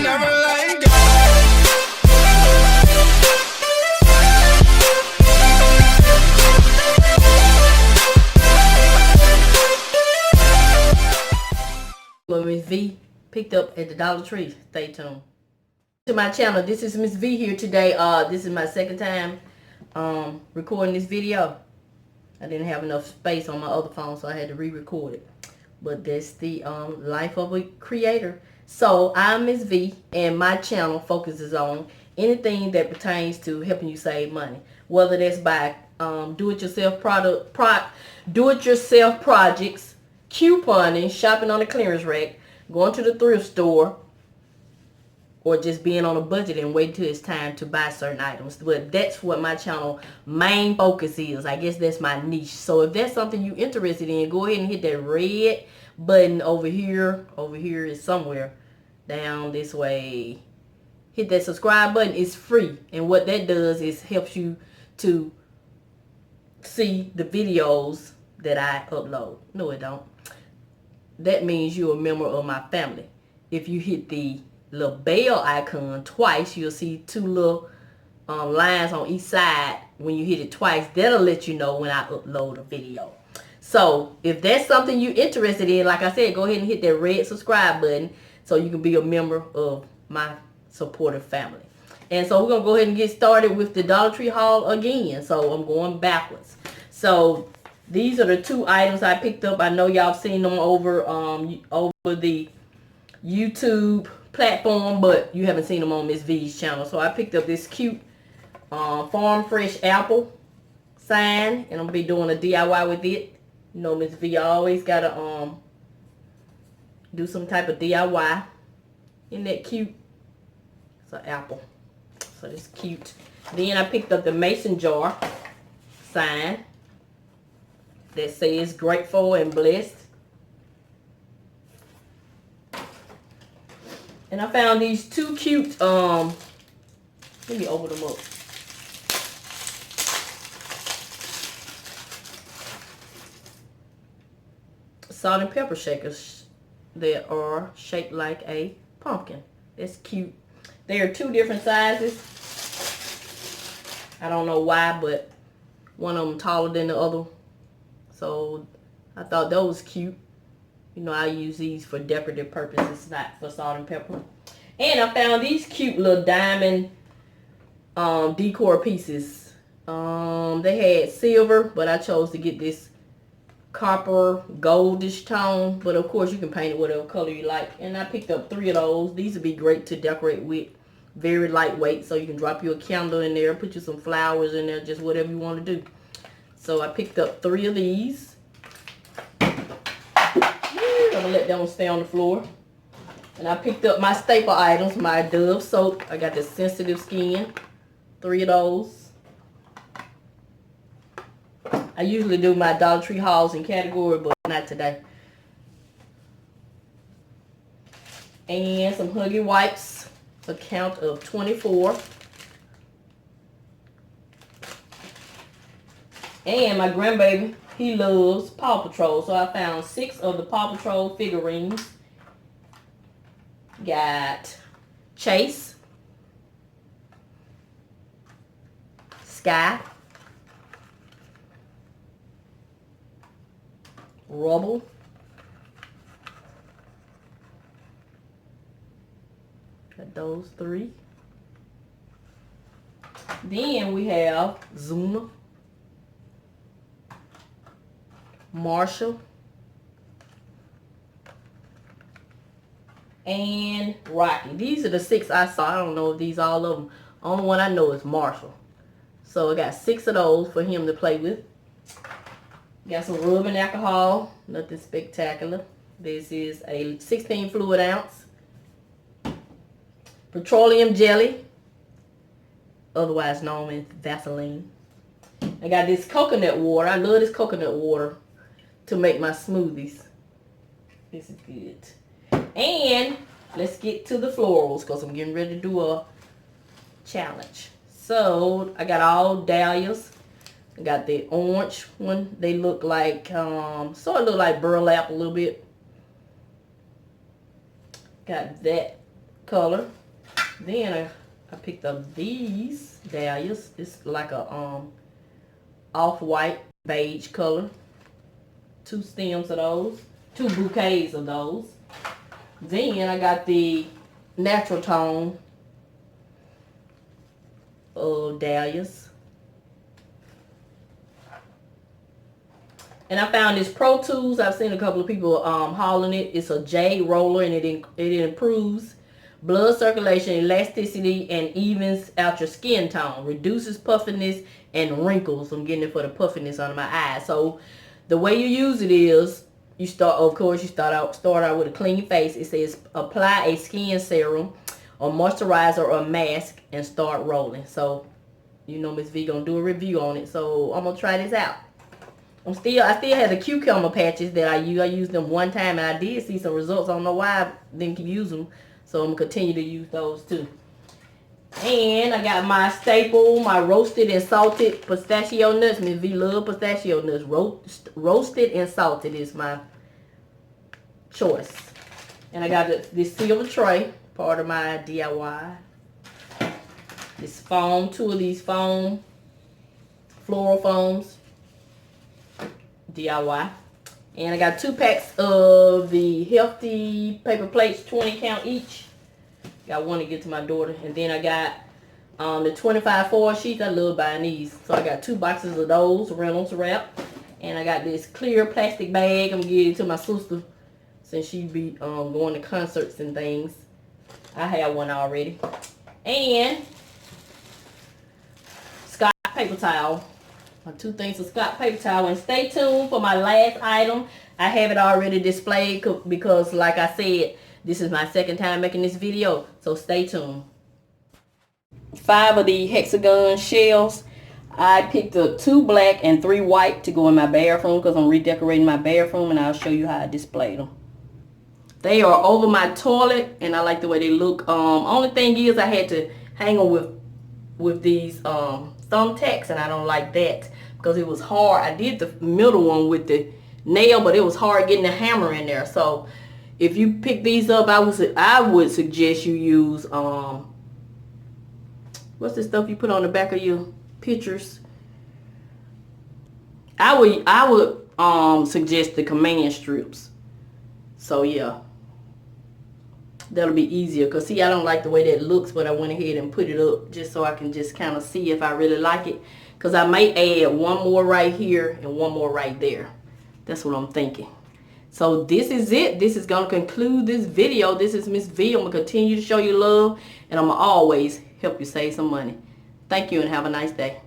never let go. Miss V picked up at the Dollar Tree. Stay tuned to my channel. This is Miss V here today. This is my second time recording this video. I didn't have enough space on my other phone, so I had to re-record it. But that's the life of a creator. So I'm Miss V, and my channel focuses on anything that pertains to helping you save money, whether that's by do-it-yourself projects, couponing, shopping on the clearance rack, going to the thrift store, or just being on a budget and waiting till it's time to buy certain items. But that's what my channel main focus is. I guess that's my niche. So if that's something you're interested in, go ahead and hit that red button over here. Over here is somewhere down this way. Hit that subscribe button. It's free. And what that does is helps you to see the videos that I upload. No, it don't. That means you're a member of my family. If you hit the little bell icon twice, you'll see two little lines on each side. When you hit it twice, that'll let you know when I upload a video. So if that's something you're interested in, like I said, go ahead and hit that red subscribe button so you can be a member of my supportive family. And so we're going to go ahead and get started with the Dollar Tree haul again. So I'm going backwards. So these are the two items I picked up. I know y'all seen them over the YouTube platform, but you haven't seen them on Miss V's channel. So I picked up this cute farm fresh apple sign, and I'm gonna be doing a DIY with it. You know, Miss V always gotta do some type of DIY. Isn't that cute? It's an apple, so it's cute. Then I picked up the mason jar sign that says grateful and blessed. And I found these two cute, let me open them up. Salt and pepper shakers that are shaped like a pumpkin. That's cute. They are two different sizes. I don't know why, but one of them taller than the other. So I thought that was cute. You know, I use these for decorative purposes, not for salt and pepper. And I found these cute little diamond decor pieces. They had silver, but I chose to get this copper goldish tone. But of course, you can paint it whatever color you like. And I picked up 3 of those. These would be great to decorate with. Very lightweight, so you can drop you a candle in there, put you some flowers in there, just whatever you want to do. So I picked up 3 of these. I'm gonna let that one stay on the floor. And I picked up my staple items, my Dove soap. I got the sensitive skin, 3 of those. I usually do my Dollar Tree hauls in category, but not today. And some Huggy wipes, a count of 24. And my grandbaby, he loves Paw Patrol, so I found 6 of the Paw Patrol figurines. Got Chase, Sky, Rubble, got those 3. Then we have Zuma, Marshall, and Rocky. These are the 6 I saw. I don't know if these all of them. Only one I know is Marshall. So I got 6 of those for him to play with. Got some rubbing alcohol. Nothing spectacular. This is a 16 fluid ounce. Petroleum jelly, otherwise known as Vaseline. I got this coconut water. I love this coconut water to make my smoothies. This is good. And let's get to the florals because I'm getting ready to do a challenge. So I got all dahlias. I got the orange one. They look like, sort of look like burlap a little bit. Got that color. Then I picked up these dahlias. It's like a off-white beige color. 2 stems of those. 2 bouquets of those. Then I got the natural tone of dahlias. And I found this Pro Tools. I've seen a couple of people hauling it. It's a jade roller, and it improves blood circulation, elasticity, and evens out your skin tone. Reduces puffiness and wrinkles. I'm getting it for the puffiness under my eyes. So the way you use it is, you start out with a clean face. It says apply a skin serum or moisturizer or mask and start rolling. So you know Miss V gonna do a review on it. So I'm gonna try this out. I still have the cucumber patches that I use. I used them one time and I did see some results. I don't know why I didn't use them. So I'm going to continue to use those too. And I got my staple, my roasted and salted pistachio nuts. Miss V love pistachio nuts. Roasted and salted is my choice. And I got this silver tray, part of my DIY. This foam, 2 of these foam, floral foams. DIY. And I got 2 packs of the healthy paper plates, 20 count each. Got one to get to my daughter. And then I got the 25 foil sheets. I love buying these. So I got 2 boxes of those, Reynolds wrap. And I got this clear plastic bag. I'm getting it to my sister since she be going to concerts and things. I have one already. And Scott paper towel. 2 things of Scott paper towel. And stay tuned for my last item. I have it already displayed because, like I said, this is my 2nd time making this video. So stay tuned. 5 of the hexagon shells. I picked up 2 black and 3 white to go in my bathroom because I'm redecorating my bathroom, and I'll show you how I display them. They are over my toilet and I like the way they look. Only thing is I had to hang them with these thumbtacks, and I don't like that because it was hard. I did the middle one with the nail, but it was hard getting the hammer in there. So if you pick these up, I would suggest you use what's the stuff you put on the back of your pictures? I would suggest the command strips. So yeah, that'll be easier. Because see, I don't like the way that looks, but I went ahead and put it up just so I can just kind of see if I really like it. Because I may add 1 more right here and 1 more right there. That's what I'm thinking. So this is it. This is going to conclude this video. This is Miss V. I'm going to continue to show you love, and I'm going to always help you save some money. Thank you and have a nice day.